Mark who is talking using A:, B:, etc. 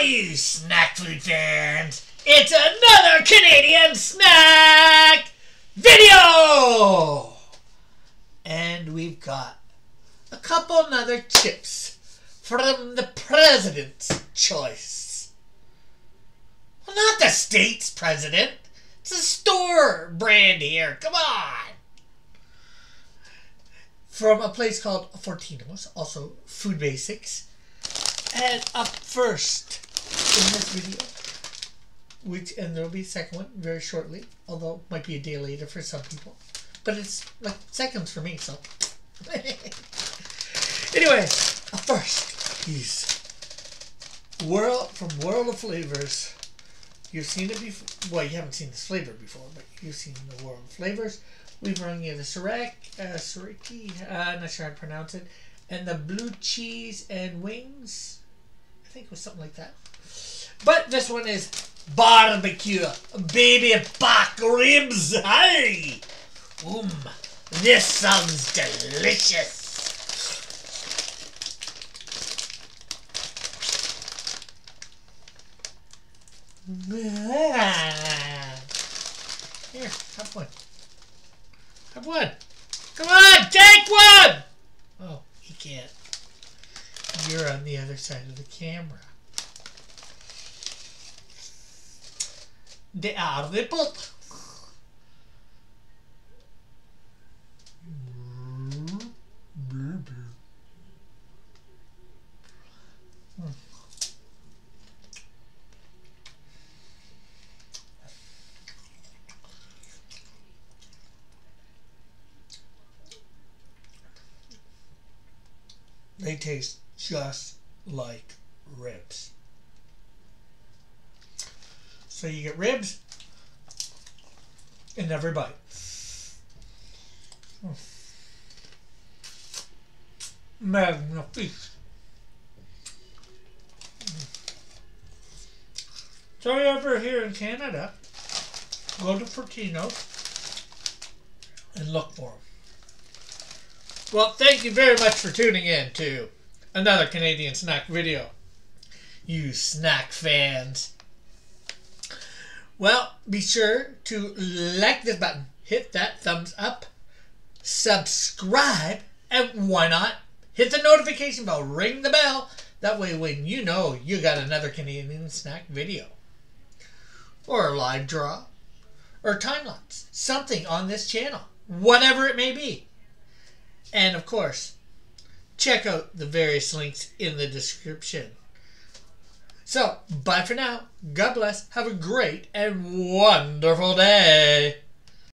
A: you snack food fans! It's another Canadian snack video! And we've got a couple other chips from the president's choice. Well, not the state's president. It's a store brand here. Come on! From a place called Fortino's, also Food Basics. And up first in this video, and there'll be a second one very shortly, although it might be a day later for some people. But it's like seconds for me, so. Anyway, up first, these from World of Flavors. You've seen it before. Well, you haven't seen this flavor before, but you've seen the World of Flavors. We've run you the Sureki, I'm not sure how to pronounce it, and the blue cheese and wings. I think it was something like that. But this one is barbecue baby back ribs. Hey! This sounds delicious. Here, have one. Have one. Come on, take one! Oh, he can't. You're on the other side of the camera. They are the pot. They taste just like ribs. So you get ribs in every bite. Magnifique. So you're ever here in Canada, go to Fortino's and look for them. Well, thank you very much for tuning in to another Canadian snack video, you snack fans. Well, be sure to like this button, hit that thumbs up, subscribe, and why not hit the notification bell, ring the bell. That way when you know you got another Canadian snack video, or a live draw, or time lapse, something on this channel, whatever it may be. And of course, check out the various links in the description. So, bye for now. God bless. Have a great and wonderful day.